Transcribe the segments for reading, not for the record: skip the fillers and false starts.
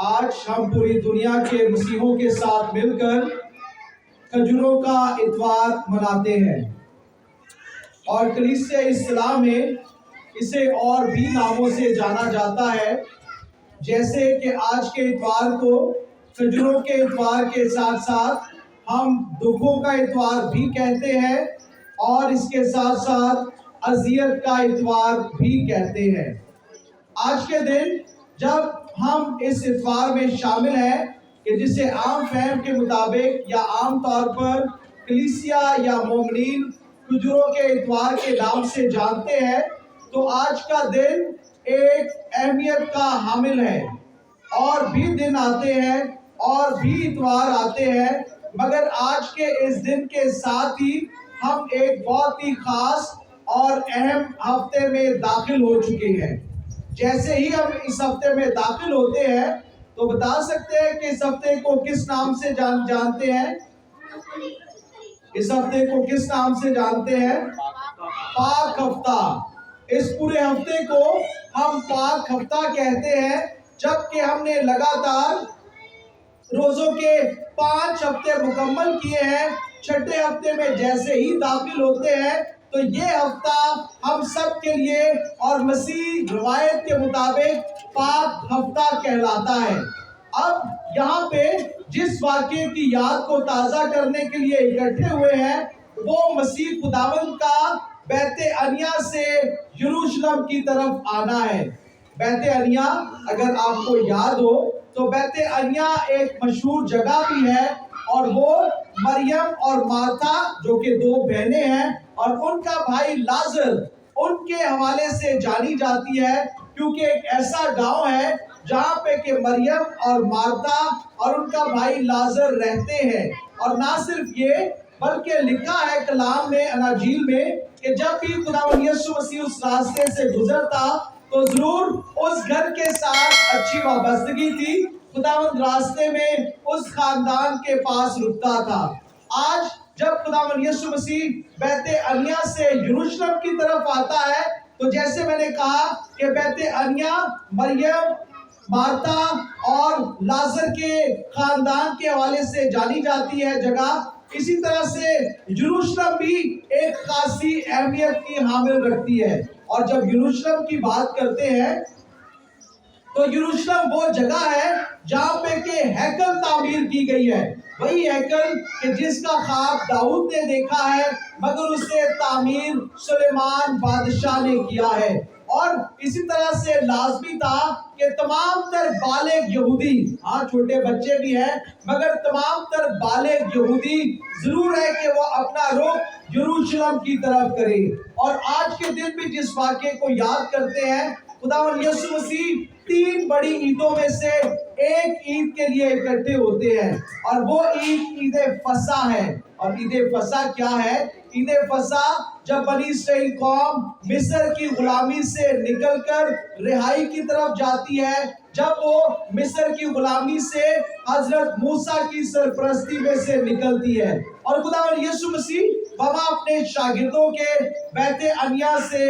آج ہم پوری دنیا کے مسیحوں کے ساتھ مل کر کھجوروں کا اتوار مناتے ہیں، اور کلیسیا اصطلاح میں اسے اور بھی ناموں سے جانا جاتا ہے، جیسے کہ آج کے اتوار کو کھجوروں کے اتوار کے ساتھ ساتھ ہم دکھوں کا اتوار بھی کہتے ہیں، اور اس کے ساتھ ساتھ اذیت کا اتوار بھی کہتے ہیں۔ آج کے دن جب ہم اس اتوار میں شامل ہیں کہ جسے عام فہم کے مطابق یا عام طور پر کلیسیا یا مومنین کھجوروں کے اتوار کے نام سے جانتے ہیں، تو آج کا دن ایک اہمیت کا حامل ہے۔ اور بھی دن آتے ہیں اور بھی اتوار آتے ہیں، مگر آج کے اس دن کے ساتھ ہی ہم ایک بہت ہی خاص اور اہم ہفتے میں داخل ہو چکے ہیں۔ جیسے ہی ہم اس ہفتے میں داخل ہوتے ہیں تو بتا سکتے ہیں کہ اس ہفتے کو کس نام سے جانتے ہیں؟ اس ہفتے کو کس نام سے جانتے ہیں؟ پاک ہفتہ۔ اس پورے ہفتے کو ہم پاک ہفتہ کہتے ہیں، جبکہ ہم نے لگاتار روزوں کے 5 ہفتے مکمل کیے ہیں۔ چھٹے ہفتے میں جیسے ہی داخل ہوتے ہیں تو یہ ہفتہ ہم سب کے لیے اور مسیح روایت کے مطابق پاک ہفتہ کہلاتا ہے۔ اب یہاں پہ جس واقعے کی یاد کو تازہ کرنے کے لیے اکٹھے ہوئے ہیں وہ مسیح خداوند کا بیت عنیہ سے یروشلم کی طرف آنا ہے۔ بیت عنیہ اگر آپ کو یاد ہو تو بیت عنیہ ایک مشہور جگہ بھی ہے، اور وہ مریم اور مارتھا جو کہ 2 بہنیں ہیں اور ان کا بھائی لازر ان کے حوالے سے جانی جاتی ہے، کیونکہ ایک ایسا گاؤں ہے جہاں پہ کہ مریم اور مارتھا اور ان کا بھائی لازر رہتے ہیں۔ اور نہ صرف یہ بلکہ لکھا ہے کلام میں، اناجیل میں، کہ جب بھی خداوند یسوع مسیح اس راستے سے گزرتا تو ضرور اس گھر کے ساتھ اچھی وابستگی تھی، خداوند راستے میں اس خاندان کے پاس رکتا تھا۔ آج جب خداوند یسوع مسیح بیت عنیہ سے یروشلم کی طرف آتا ہے تو جیسے میں نے کہا کہ بیت عنیہ مریم، مارتھا اور لازر کے خاندان کے حوالے سے جانی جاتی ہے جگہ، اسی طرح سے یروشلم بھی ایک خاصی اہمیت کی حامل رکھتی ہے۔ اور جب یروشلم کی بات کرتے ہیں تو یروشلم وہ جگہ ہے جہاں پہ کہ ہیکل تعمیر کی گئی ہے، وہی ہیکل کہ جس کا خواب داؤد نے دیکھا ہے، مگر اسے تعمیر سلیمان بادشاہ نے کیا ہے۔ اور اسی طرح سے لازمی تھا کہ تمام تر بالغ یہودی، ہاں چھوٹے بچے بھی ہیں، مگر تمام تر بالغ یہودی ضرور ہے کہ وہ اپنا رخ یروشلم کی طرف کرے۔ اور آج کے دن بھی جس واقعے کو یاد کرتے ہیں، خداوند یسوع مسیح 3 بڑی عیدوں میں سے ایک عید کے لیے اکٹھے ہوتے ہیں، اور وہ عید فصح ہے۔ اور عید فصح کیا ہے؟ عید فصح جب بنی اسرائیل قوم مصر کی غلامی سے نکل کر رہائی کی طرف جاتی ہے، جب وہ مصر کی غلامی سے حضرت موسیٰ کی سرپرستی میں سے نکلتی ہے، اور خداوند یسوع مسیح وہاں اپنے شاگردوں کے بیت عنیہ سے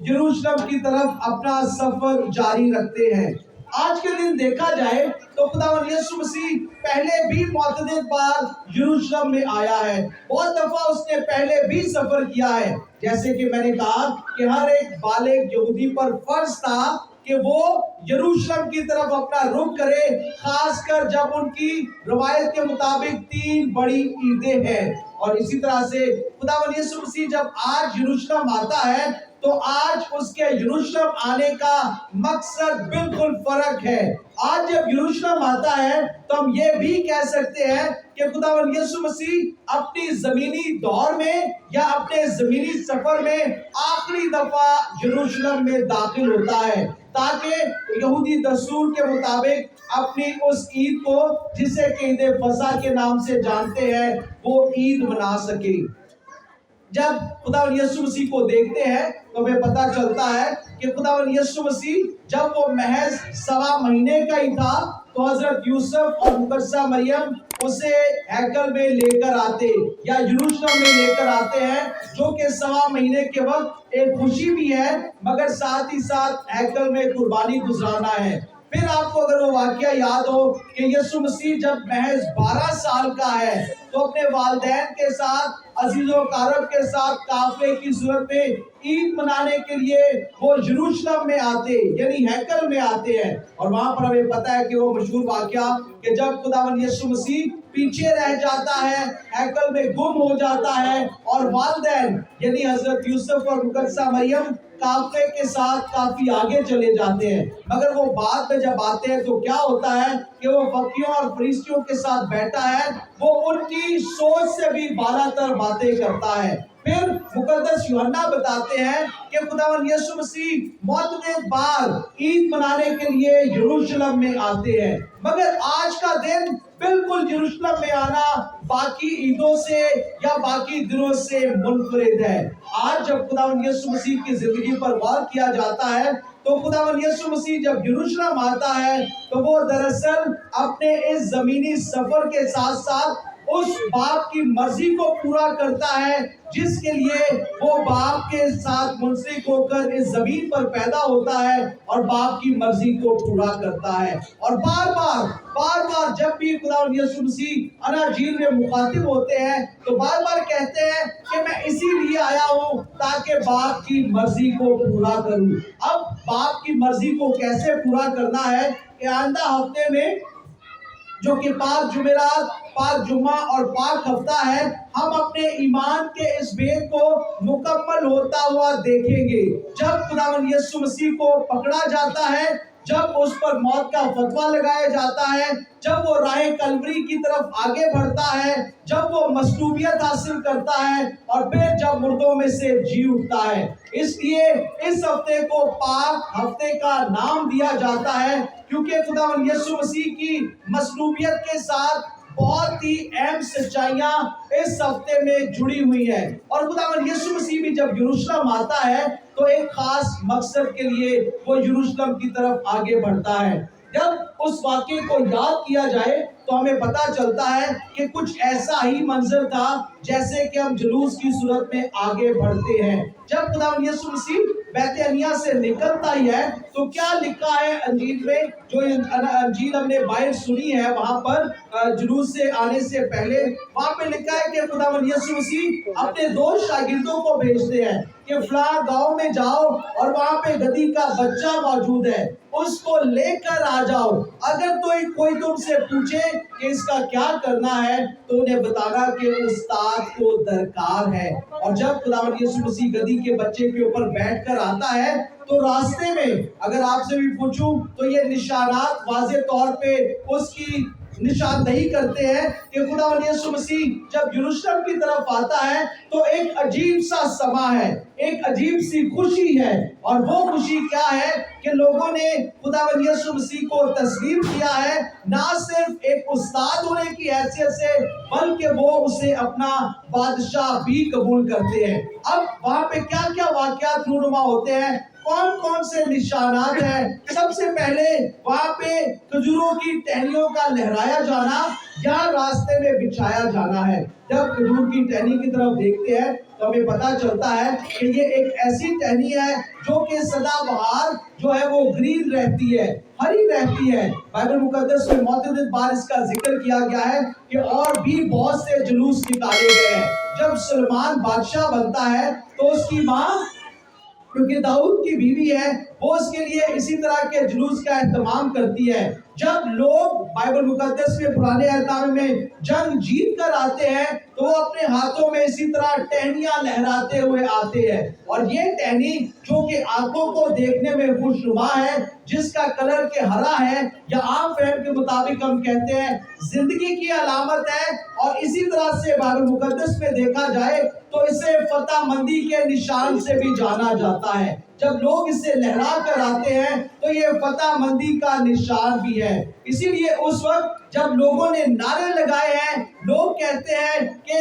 یروشلم کی طرف اپنا سفر جاری رکھتے ہیں۔ آج کے دن دیکھا جائے تو خداوند یسوع مسیح پہلے بھی متعدد بار یروشلم میں آیا ہے، بہت دفعہ اس نے پہلے بھی سفر کیا ہے، جیسے کہ میں نے کہا کہ ہر ایک بالغ یہودی پر فرض تھا کہ وہ یروشلم کی طرف اپنا رخ کرے، خاص کر جب ان کی روایت کے مطابق 3 بڑی عیدیں ہیں۔ اور اسی طرح سے خداوند یسوع مسیح جب آج یروشلم آتا ہے تو آج اس کے یروشلم آنے کا مقصد بالکل فرق ہے۔ آج جب یروشلم آتا ہے تو ہم یہ بھی کہہ سکتے ہیں کہ خداوند یسوع مسیح اپنی زمینی دور میں یا اپنے زمینی سفر میں آخری دفعہ یروشلم میں داخل ہوتا ہے، تاکہ یہودی دستور کے مطابق اپنی اس عید کو جسے کہ عید فصح کے نام سے جانتے ہیں وہ عید منا سکے۔ جب خداوند یسوع مسیح کو دیکھتے ہیں تو ہمیں پتہ چلتا ہے کہ خداوند یسوع مسیح جب وہ محض 1.25 مہینے کا ہی تھا تو حضرت یوسف اور مقدسہ مریم اسے ہیکل میں لے کر آتے یا یروشلم میں لے کر آتے ہیں، جو کہ 1.25 مہینے کے وقت ایک خوشی بھی ہے، مگر ساتھ ہی ساتھ ہیکل میں قربانی گزرانا ہے۔ پھر آپ کو اگر وہ واقعہ یاد ہو کہ یسوع مسیح جب محض 12 سال کا ہے تو اپنے والدین کے ساتھ عزیز و اقارب کے ساتھ قافلے کی صورت میں عید منانے کے لیے وہ یروشلم میں آتے یعنی ہیکل میں آتے ہیں، اور وہاں پر ہمیں پتا ہے کہ وہ مشہور واقعہ کہ جب خداوند یسوع مسیح پیچھے رہ جاتا ہے، ہیکل میں گم ہو جاتا ہے، اور والدین یعنی حضرت یوسف اور مقدسہ مریم قافلے کے ساتھ کافی آگے چلے جاتے ہیں، مگر وہ بعد میں جب آتے ہیں تو کیا ہوتا ہے کہ وہ فقیوں اور فریسیوں کے ساتھ بیٹھا ہے، وہ ان کی سوچ سے بھی بالا تر باتیں کرتا ہے۔ پھر مقدس یوحنا بتاتے ہیں کہ خداوند یسوع مسیح متعدد بار عید منانے کے لیے یروشلم میں آتے ہیں، مگر آج کا دن بالکل یروشلم میں آنا باقی عیدوں سے یا باقی دنوں سے منفرد ہے۔ آج جب خداوند یسوع مسیح کی زندگی پر غور کیا جاتا ہے تو خداوند یسوع مسیح جب یروشلم آتا ہے تو وہ دراصل اپنے اس زمینی سفر کے ساتھ ساتھ اس باپ کی مرضی کو پورا کرتا ہے جس کے لیے وہ باپ کے ساتھ منسلک ہو کر اس زمین پر پیدا ہوتا ہے اور باپ کی مرضی کو پورا کرتا ہے، اور بار بار جب بھی خداوند یسوع مسیح اناجیل میں مخاطب ہوتے ہیں تو بار بار کہتے ہیں کہ میں اسی لیے آیا ہوں تاکہ باپ کی مرضی کو پورا کروں۔ اب باپ کی مرضی کو کیسے پورا کرنا ہے کہ آئندہ ہفتے میں جو کہ پاک جمعرات، پاک جمعہ اور پاک ہفتہ ہے، ہم اپنے ایمان کے اس بید کو مکمل ہوتا ہوا دیکھیں گے۔ جب خداوند یسوع مسیح کو پکڑا جاتا ہے، جب اس پر موت کا فتویٰ لگایا جاتا ہے، جب وہ راہ کلوری کی طرف آگے بڑھتا ہے، جب وہ مصلوبیت حاصل کرتا ہے، اور پھر جب مردوں میں سے جی اٹھتا ہے۔ اس لیے اس ہفتے کو پاک ہفتے کا نام دیا جاتا ہے کیونکہ خداوند یسوع مسیح کی مصلوبیت کے ساتھ بہت ہی اہم سچائیاں اس ہفتے میں جڑی ہوئی ہیں، اور خداوند یسوع مسیح بھی جب یروشلم آتا ہے تو ایک خاص مقصد کے لیے وہ یروشلم کی طرف آگے بڑھتا ہے۔ جب اس واقعے کو یاد کیا جائے تو ہمیں پتا چلتا ہے کہ کچھ ایسا ہی منظر تھا جیسے کہ ہم جلوس کی صورت میں آگے بڑھتے ہیں۔ جب خداوند یسوع مسیح بیت عنیہ سے نکلتا ہی ہے تو کیا لکھا ہے انجیل میں، جو انجیل ہم نے باہر سنی ہے وہاں پر جلوس سے آنے سے پہلے، وہاں پہ لکھا ہے کہ خداوند یسوع مسیح اپنے 2 شاگردوں کو بھیجتے ہیں کہ فلاں گاؤں میں جاؤ اور وہاں پہ گدھی کا بچہ موجود ہے، اس کو لے کر آ جاؤ، اگر کوئی تم سے پوچھے کہ اس کا کیا کرنا ہے تو انہیں بتانا کہ استاد کو درکار ہے۔ اور جب خداوند یسوع مسیح گدھی کے بچے کے اوپر بیٹھ کر آتا ہے تو راستے میں اگر آپ سے بھی پوچھوں تو یہ نشانات واضح طور پہ اس کی نشاندہی کرتے ہیں کہ خداوند یسوع مسیح جب یروشلم کی طرف آتا ہے تو ایک عجیب سا سما ہے، ایک عجیب سی خوشی ہے، اور وہ خوشی کیا ہے کہ لوگوں نے خداوند یسوع مسیح کو تسلیم کیا ہے، نہ صرف ایک استاد ہونے کی حیثیت سے بلکہ وہ اسے اپنا بادشاہ بھی قبول کرتے ہیں۔ اب وہاں پہ کیا کیا واقعات رونما ہوتے ہیں، کون سے نشانات ہیں؟ سب سے پہلے وہاں پہ کھجوروں کی ٹہنیوں کا لہرایا جانا یا راستے میں بچھایا جانا ہے۔ جب کھجور کی ٹہنی کی طرف دیکھتے ہیں تو ہمیں پتا چلتا ہے کہ یہ ایک ایسی ٹہنی ہے جو کہ سدا بہار جو ہے وہ گرین رہتی ہے، ہری رہتی ہے۔ بائبل مقدس میں متعدد بار اس کا ذکر کیا گیا ہے کہ اور بھی بہت سے جلوس نکالے گئے ہیں۔ جب سلمان بادشاہ بنتا ہے تو اس کی ماں کیونکہ داؤد کی بیوی ہے وہ اس کے لیے اسی طرح کے جلوس کا اہتمام کرتی ہے۔ جب لوگ بائبل مقدس میں پرانے احکام میں جنگ جیت کر آتے ہیں تو وہ اپنے ہاتھوں میں اسی طرح ٹہنیاں لہراتے ہوئے آتے ہیں، اور یہ ٹہنی جو کہ آنکھوں کو دیکھنے میں خوشنما ہے، جس کا کلر کے ہرا ہے یا عام فہم کے مطابق ہم کہتے ہیں زندگی کی علامت ہے، اور اسی طرح سے بائبل مقدس میں دیکھا جائے تو اسے فتح مندی کے نشان سے بھی جانا جاتا ہے۔ جب لوگ اسے لہرا کر آتے ہیں تو یہ فتح مندی کا نشان بھی ہے۔ اسی لیے اس وقت جب لوگوں نے نعرے لگائے ہیں، لوگ کہتے ہیں کہ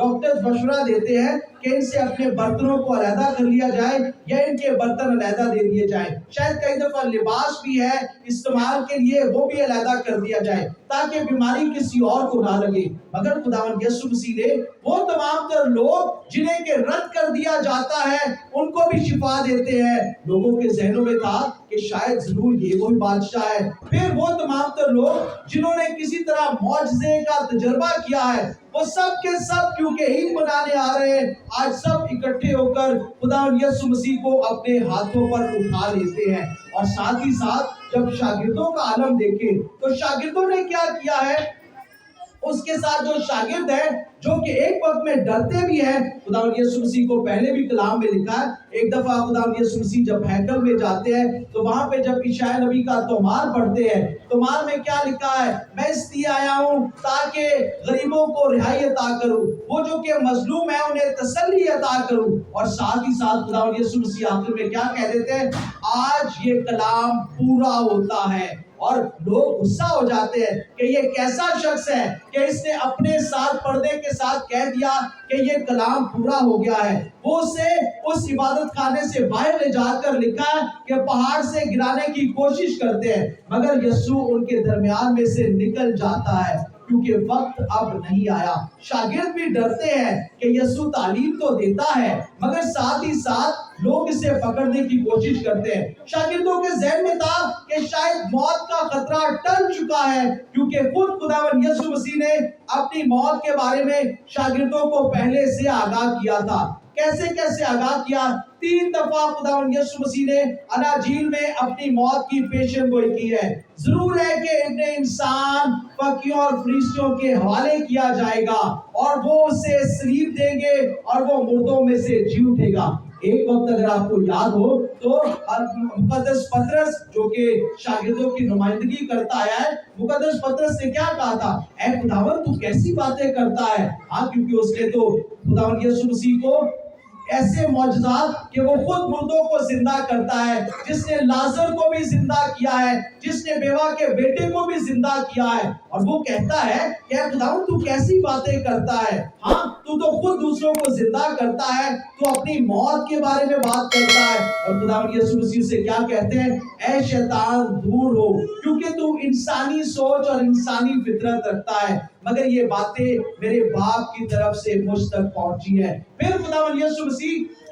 ڈاکٹر مشورہ دیتے ہیں کہ ان سے اپنے برتنوں کو علیحدہ کر لیا جائے یا ان کے برتن علیحدہ دے دیے جائیں. شاید کئی دفعہ لباس بھی ہے استعمال کے لیے وہ بھی علیحدہ کر دیا جائے تاکہ بیماری کسی اور کو نہ لگے. مگر خداوند یسوع مسیح نے وہ تمام تر لوگ جنہیں کہ رد کر دیا جاتا ہے ان کو بھی شفا دیتے ہیں. لوگوں کے ذہنوں میں تھا کہ شاید ضرور یہ وہی بادشاہ ہے. پھر وہ تمام تر لوگ جنہوں نے کسی طرح معجزے کا تجربہ کیا ہے وہ سب کے سب کیونکہ عید منانے آ رہے ہیں آج سب اکٹھے ہو کر خداوند یسوع مسیح کو اپنے ہاتھوں پر اٹھا لیتے ہیں. اور ساتھ ہی ساتھ جب شاگردوں کا عالم دیکھیں تو شاگردوں نے کیا کیا ہے. اس کے ساتھ جو شاگرد ہیں جو کہ ایک وقت میں ڈرتے بھی ہیں. خداوند یسوع مسیح کو پہلے بھی کلام میں لکھا ہے. ایک دفعہ خداوند یسوع مسیح جب ہیکل میں جاتے ہیں تو وہاں پہ جب عیسائی نبی کا تومار پڑھتے ہیں تومار میں کیا لکھا ہے, میں اس لیے آیا ہوں تاکہ غریبوں کو رہائی عطا کروں, وہ جو کہ مظلوم ہیں انہیں تسلی عطا کروں. اور ساتھ ہی ساتھ خداوند یسوع مسیح آخر میں کیا کہہ دیتے ہیں, آج یہ کلام پورا ہوتا ہے. اور لوگ غصہ ہو جاتے ہیں کہ یہ کیسا شخص ہے کہ اس نے اپنے ساتھ پردے کے ساتھ کہہ دیا کہ یہ کلام پورا ہو گیا ہے. وہ اسے اس عبادت خانے سے باہر لے جا کر لکھا کہ پہاڑ سے گرانے کی کوشش کرتے ہیں مگر یسوع ان کے درمیان میں سے نکل جاتا ہے کیونکہ وقت اب نہیں آیا. شاگرد بھی ڈرتے ہیں کہ یسوع تعلیم تو دیتا ہے مگر ساتھ ہی ساتھ لوگ اسے پکڑنے کی کوشش کرتے ہیں. شاگردوں کے ذہن میں تھا کہ شاید موت کا خطرہ ٹل چکا ہے کیونکہ خود خداوند یسوع مسیح نے اپنی موت کے بارے میں شاگردوں کو پہلے سے آگاہ کیا تھا. کیسے آگاہ کیا؟ 3 دفعہ خداوند یسوع مسیح نے اناجیل میں اپنی موت کی پیشن گوئی کی ہے. ضرور ہے کہ ابن انسان فقیوں اور فریسیوں کے حوالے کیا جائے گا اور وہ اسے صلیب دیں گے اور وہ مردوں میں سے جی اٹھے گا. ایک وقت اگر آپ کو یاد ہو تو مقدس پطرس جو کہ شاگردوں کی نمائندگی کرتا آیا ہے, مقدس پطرس نے کیا کہا تھا, اے خداوند تو کیسی باتیں کرتا ہے. ہاں کیونکہ اس نے تو خداوند یسوع مسیح کو ایسے معجزات کہ وہ خود مردوں کو زندہ کرتا ہے, جس نے لازر کو بھی زندہ کیا ہے, جس نے بیوہ کے بیٹے کو بھی زندہ کیا ہے. اور وہ کہتا ہے کہ اے خداوند تو کیسی باتیں کرتا ہے. ہاں تو خود دوسروں کو زندہ کرتا ہے, تو اپنی موت کے بارے میں بات کرتا ہے. اور خداوند یسوع مسیح سے کیا کہتے ہیں, اے شیطان دور ہو کیونکہ تو انسانی سوچ اور انسانی فطرت رکھتا ہے مگر یہ باتیں میرے باپ کی طرف سے مجھ تک پہنچی ہیں. پھر خداوند یسوع مسیح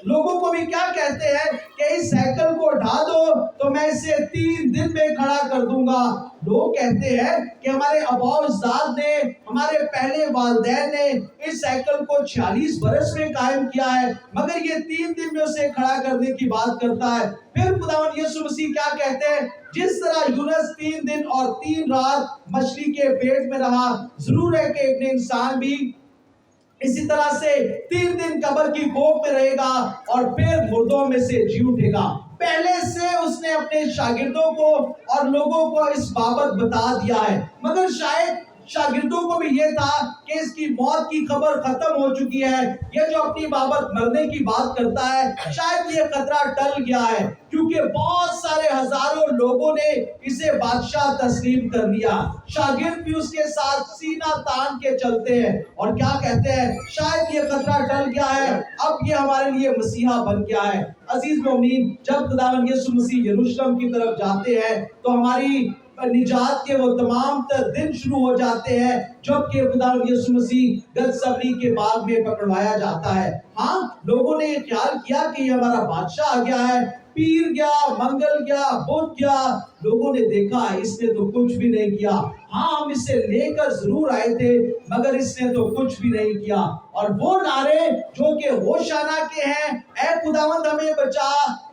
لوگوں کو بھی کیا کہتے ہیں کہ اس ہیکل کو ڈھا دو تو میں اسے 3 دن میں کھڑا کر دوں گا. لوگ کہتے ہیں کہ ہمارے آباء و اجداد نے, ہمارے پہلے والدین نے اس ہیکل کو 46 برس میں قائم کیا ہے مگر یہ 3 دن میں اسے کھڑا کرنے کی بات کرتا ہے. پھر خداوند یسوع مسیح کیا کہتے ہیں, جس طرح یونس 3 دن اور 3 رات مچھلی کے پیٹ میں رہا, ضرور ہے کہ ابن انسان بھی اسی طرح سے 3 دن قبر کی کوکھ میں رہے گا اور پھر مردوں میں سے جی اٹھے گا. پہلے سے اس نے اپنے شاگردوں کو اور لوگوں کو اس بابت بتا دیا ہے مگر شاید شاگردوں کو بھی یہ تھا کہ اس کی موت کی خبر ختم ہو چکی ہے. یہ جو اپنی بابت مرنے کی بات کرتا ہے شاید یہ خطرہ ٹل گیا ہے کیونکہ بہت سارے ہزاروں لوگوں نے اسے بادشاہ تسلیم کر لیا. شاگرد بھی اس کے ساتھ سینہ تان کے چلتے ہیں اور کیا کہتے ہیں, شاید یہ خطرہ ٹل گیا ہے, اب یہ ہمارے لیے مسیحا بن گیا ہے. عزیز مومنین, جب خداوند یسوع مسیح یروشلم کی طرف جاتے ہیں تو ہماری نجات کے وہ تمام تر دن شروع ہو جاتے ہیں جبکہ خداوند یسوع مسیح گتسمنی کے باغ میں پکڑوایا جاتا ہے. ہاں لوگوں نے یہ خیال کیا کہ یہ ہمارا بادشاہ آ گیا ہے, پیر گیا, منگل گیا, بدھ گیا. لوگوں نے دیکھا اس نے تو کچھ بھی نہیں کیا. ہاں ہم اسے لے کر ضرور آئے تھے مگر اس نے تو کچھ بھی نہیں کیا. اور وہ نعرے جو کہ ہوشانہ کے ہیں, اے خداوند ہمیں بچا,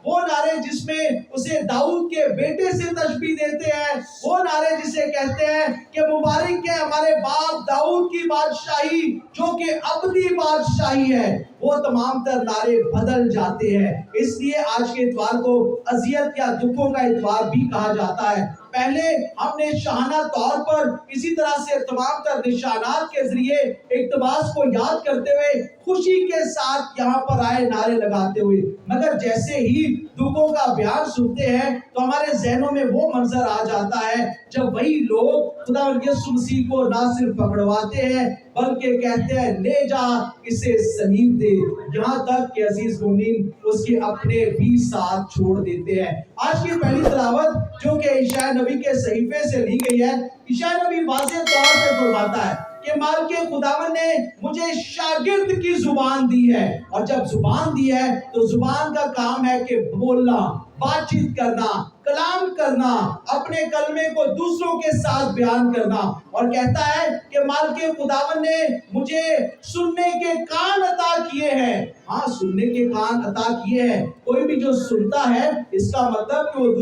وہ نعرے جس میں اسے داؤد کے بیٹے سے تشبیہ دیتے ہیں, وہ نعرے جسے کہتے ہیں کہ مبارک ہے ہمارے باپ داؤد کی بادشاہی جو کہ ابدی بادشاہی ہے, وہ تمام تر نعرے بدل جاتے ہیں. اس لیے آج کے اتوار کو اذیت یا دکھوں کا اتوار بھی کہا جاتا ہے. پہلے ہم نے شاہانہ طور پر اسی طرح سے تمام تر نشانات کے ذریعے اقتباس کو یاد کرتے ہوئے خوشی کے ساتھ یہاں پر آئے نعرے لگاتے ہوئے، مگر جیسے ہی دکھوں کا بیان سنتے ہیں تو ہمارے ذہنوں میں وہ منظر آ جاتا ہے جب وہی لوگ خدا یسوع مسیح کو نہ صرف پکڑواتے ہیں بلکہ کہتے ہیں لے جا اسے صلیب دے، یہاں تک کہ عزیز مومنین اس کے اپنے بھی ساتھ چھوڑ دیتے ہیں۔ آج کی پہلی تلاوت جو کہ اشعیاء نبی کے صحیفے سے لی گئی ہے، اشعیاء نبی واضح طور پہ فرماتا ہے کہ مالک خداوند نے مجھے شاگرد کی زبان دی ہے، اور جب زبان دی ہے تو زبان کا کام ہے کہ بولنا، بات چیت کرنا، کلام کرنا، اپنے کلمے کو دوسروں کے ساتھ بیان کرنا، اور کہتا ہے کہ مالک خداوند نے مجھے سننے کے کان عطا کیے ہیں۔ ہاں، سننے کے کان عطا کیے ہیں۔ کوئی بھی جو سنتا ہے اس کا مطلب کہ وہ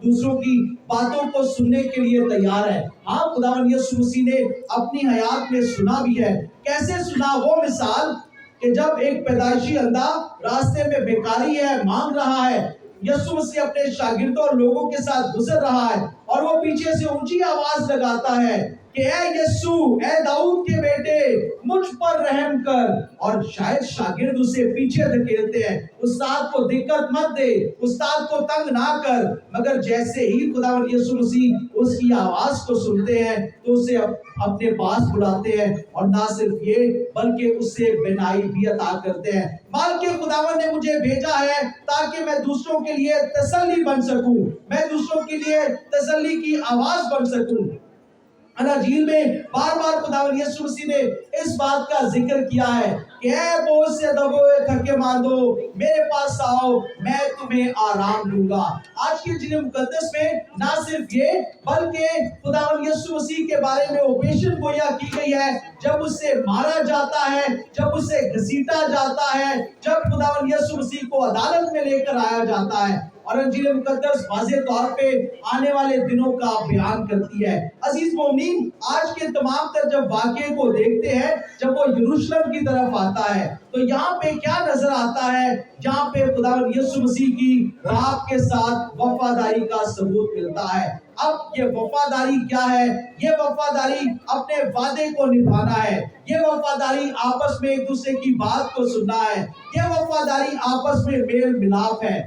دوسروں کی باتوں کو سننے کے لیے تیار ہے۔ ہاں، خداوند یسوع مسیح نے اپنی حیات میں سنا بھی ہے۔ کیسے سنا؟ وہ مثال کہ جب ایک پیدائشی اندھا راستے میں بیکاری ہے، مانگ رہا ہے، یسوع مسیح اپنے شاگردوں اور لوگوں کے ساتھ گزر رہا ہے اور وہ پیچھے سے اونچی آواز لگاتا ہے کہ اے یسوع، اے داؤد کے بیٹے، مجھ پر رحم کر، اور شاید شاگرد اسے پیچھے دھکیلتے ہیں، استاد کو دقت مت دے، استاد کو تنگ نہ کر، مگر جیسے ہی خداوند یسوع مسیح اس کی آواز کو سنتے ہیں تو اسے اپنے پاس بلاتے ہیں، اور نہ صرف یہ بلکہ اس سے بینائی بھی عطا کرتے ہیں۔ مالک خداوند نے مجھے بھیجا ہے تاکہ میں دوسروں کے لیے تسلی بن سکوں، میں دوسروں کے لیے تسلی کی آواز بن سکوں۔ اناجیل میں بار بار خداوند یسوع مسیح نے اس بات کا ذکر کیا ہے کہ اے بوجھ سے دبے ہوئے تھکے ماندو، میرے پاس آؤ، میں تمہیں آرام دوں گا۔ آج کے انجیل مقدس میں نہ صرف یہ بلکہ خداوند یسوع مسیح کے بارے میں وہ پیشن گویا کی گئی ہے جب اسے مارا جاتا ہے، جب اسے گھسیٹا جاتا ہے، جب خداوند یسوع مسیح کو عدالت میں لے کر آیا جاتا ہے، اور انجیل مقدس واضح طور پہ آنے والے دنوں کا بیان کرتی ہے۔ عزیز مومنین، آج کے تمام تر جب واقعے کو دیکھتے ہیں، جب وہ یروشلم کی طرف آتا ہے تو یہاں پہ کیا نظر آتا ہے؟ جہاں پہ خداوند یسوع مسیح کی باپ کے ساتھ وفاداری کا ثبوت ملتا ہے۔ اب یہ وفاداری کیا ہے؟ یہ وفاداری اپنے وعدے کو نبھانا ہے، یہ وفاداری آپس میں ایک دوسرے کی بات کو سننا ہے، یہ وفاداری آپس میں میل ملاپ ہے۔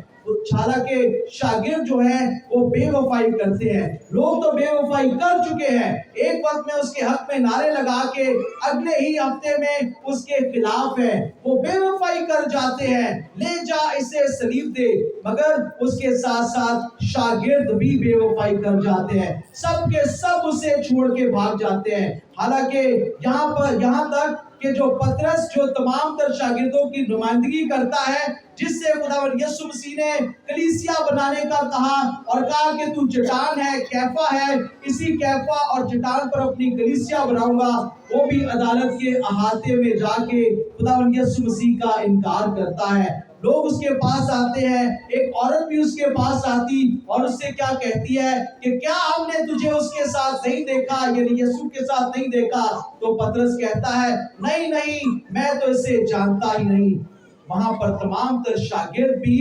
حالانکہ شاگرد جو ہیں وہ بے وفائی کرتے ہیں، لوگ تو بے وفائی کر چکے ہیں، ایک وقت میں اس کے حق میں نعرے لگا کے اگلے ہی ہفتے میں اس کے خلاف ہے، وہ بے وفائی کر جاتے ہیں، لے جا اسے صلیب دے، مگر اس کے ساتھ ساتھ شاگرد بھی بے وفائی کر جاتے ہیں، سب کے سب اسے چھوڑ کے بھاگ جاتے ہیں۔ حالانکہ یہاں تک کہ جو پترس جو تمام تر شاگردوں کی نمائندگی کرتا ہے، جس سے خداوند یسوع مسیح نے کلیسیا بنانے کا کہا اور کہا کہ تو چٹان ہے، کیفا ہے، اسی کیفا اور چٹان پر اپنی کلیسیا بناؤں گا، وہ بھی عدالت کے احاطے میں جا کے خداوند یسوع مسیح کا انکار کرتا ہے۔ لوگ اس کے پاس آتے ہیں، ایک عورت بھی اس کے پاس آتی اور اس سے کیا کہتی ہے کہ کیا ہم نے تجھے اس کے ساتھ نہیں دیکھا، یعنی یسوع کے ساتھ نہیں دیکھا؟ تو پترس کہتا ہے نہیں، میں تو اسے جانتا ہی نہیں۔ وہاں پر تمام تر شاگرد بھی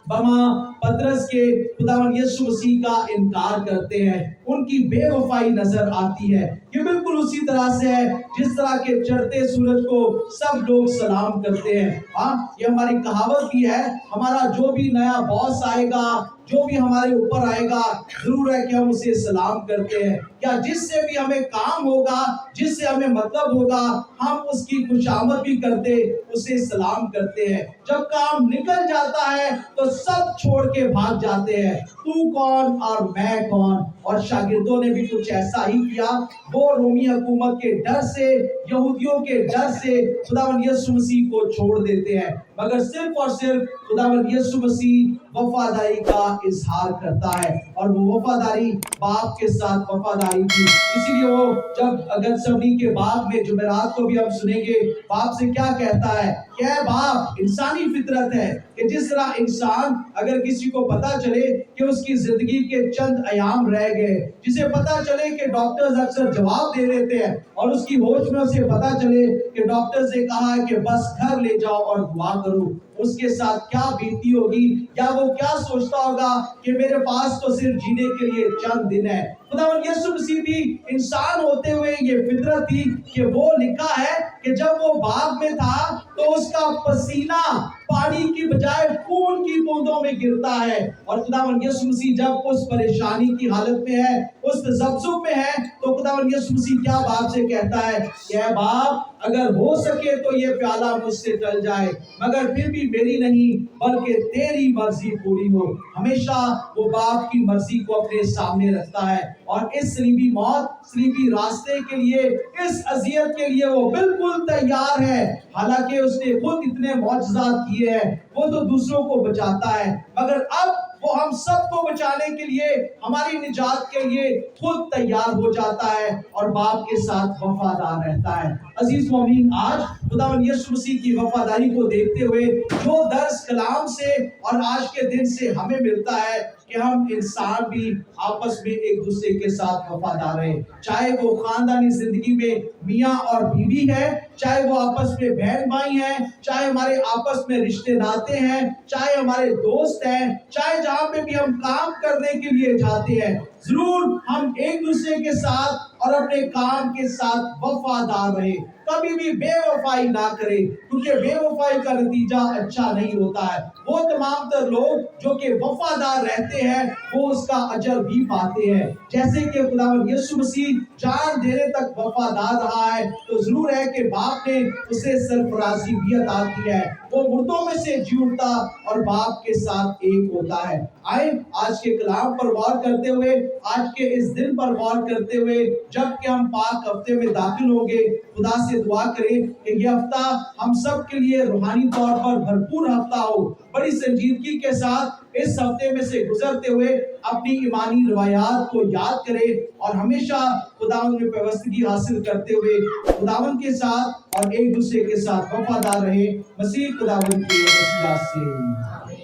بما پترس کے خداوند یسوع مسیح کا انکار کرتے ہیں، ان کی بے وفائی نظر آتی ہے۔ یہ بالکل اسی طرح سے ہے جس طرح کے چڑھتے سورج کو سب لوگ سلام کرتے ہیں۔ ہاں، یہ ہماری کہاوت بھی ہے، ہمارا جو بھی نیا باس آئے گا، جو بھی ہمارے اوپر آئے گا، ضرور ہے کہ ہم اسے سلام کرتے ہیں، یا جس سے بھی ہمیں کام ہوگا، جس سے ہمیں مطلب ہوگا، ہم اس کی خوشامد بھی کرتے، اسے سلام کرتے ہیں۔ جب کام نکل جاتا ہے تو سب چھوڑ کے بھاگ جاتے ہیں، تو کون اور میں کون؟ اور شاگردوں نے بھی کچھ ایسا ہی کیا، وہ رومی حکومت کے ڈر سے، یہودیوں کے ڈر سے خداوند یسوع مسیح کو چھوڑ دیتے ہیں، مگر صرف اور صرف خداوند یسوع مسیح وفاداری کا اظہار کرتا ہے، اور وہ وفاداری باپ کے ساتھ وفاداری تھی۔ اسی لیے وہ جب گتسمنی کے باغ میں جمعرات کو بھی ہم سنیں گے، باپ سے کیا کہتا ہے کہ اے باپ، انسانی فطرت ہے کہ جس طرح انسان اگر کسی کو پتا چلے کہ اس کی زندگی کے چند ایام رہ گئے، جسے پتا چلے کہ ڈاکٹرز اکثر جواب دے دیتے ہیں، اور اس کی ہوش میں اسے پتا چلے کہ ڈاکٹر سے کہا ہے کہ بس گھر لے جاؤ اور دعا کرو، اس کے ساتھ کیا بیتی ہوگی، یا وہ کیا سوچتا ہوگا کہ میرے پاس تو صرف جینے کے لیے چند دن ہے۔ خداوند یسوع مسیح بھی انسان ہوتے ہوئے یہ فطرت تھی کہ وہ لکھا ہے کہ جب وہ باغ میں تھا تو اس کا پسینہ پانی کی بجائے خون کی بوندوں میں گرتا ہے، اور خداوند یسوع مسیح جب اس پریشانی کی حالت میں ہے، اس تذبذب میں ہے، تو خداوند یسوع مسیح کیا باپ سے کہتا ہے کہ اے باپ اگر ہو سکے تو یہ پیالہ مجھ سے ٹل جائے، مگر پھر بھی میری نہیں بلکہ تیری مرضی پوری ہو۔ ہمیشہ وہ باپ کی مرضی کو اپنے سامنے رکھتا ہے، اور اس صلیبی موت، صلیبی راستے کے لیے، اس اذیت کے لیے وہ بالکل تیار ہے۔ حالانکہ اس نے خود اتنے معجزات کیے ہیں، وہ تو دوسروں کو بچاتا ہے، مگر اب وہ ہم سب کو بچانے کے لیے، ہماری نجات کے لیے خود تیار ہو جاتا ہے اور باپ کے ساتھ وفادار رہتا ہے۔ عزیز مومنین، آج خداوند یسوع مسیح کی وفاداری کو دیکھتے ہوئے جو درس کلام سے اور آج کے دن سے ہمیں ملتا ہے کہ ہم انسان بھی آپس میں ایک دوسرے کے ساتھ وفادار رہیں، چاہے وہ خاندانی زندگی میں میاں اور بیوی ہے، چاہے وہ آپس میں بہن بھائی ہیں، چاہے ہمارے آپس میں رشتے ناتے ہیں، چاہے ہمارے دوست ہیں، چاہے جہاں پہ بھی ہم کام کرنے کے لیے جاتے ہیں، ضرور ہم ایک دوسرے کے ساتھ اور اپنے کام کے ساتھ وفادار رہیں، کبھی بھی بے وفائی نہ کریں، کیونکہ بے وفائی کا نتیجہ اچھا نہیں ہوتا ہے۔ وہ تمام تر لوگ جو کہ وفادار رہتے ہیں وہ اس کا اجر بھی پاتے ہیں، جیسے کہ خداوند یسوع مسیح جان دینے تک وفادار رہا ہے، تو ضرور ہے کہ باپ نے اسے سرفرازی بھی عطا کی ہے، وہ مردوں میں سے جی اٹھتا اور باپ کے ساتھ ایک ہوتا ہے۔ آئے آج کے کلام پر غور کرتے ہوئے، آج کے اس دن پر غور کرتے ہوئے، جب کہ ہم پاک ہفتے میں داخل ہوں گے، خدا سے دعا کریں کہ یہ ہفتہ ہم سب کے لیے روحانی طور پر بھرپور ہفتہ ہو۔ بڑی سنجیدگی کے ساتھ اس ہفتے میں سے گزرتے ہوئے اپنی ایمانی روایات کو یاد کریں اور ہمیشہ خداوند میں پیوستگی حاصل کرتے ہوئے خداوند کے ساتھ اور ایک دوسرے کے ساتھ وفادار رہیں۔ مسیح خداوند کی وسیلہ سے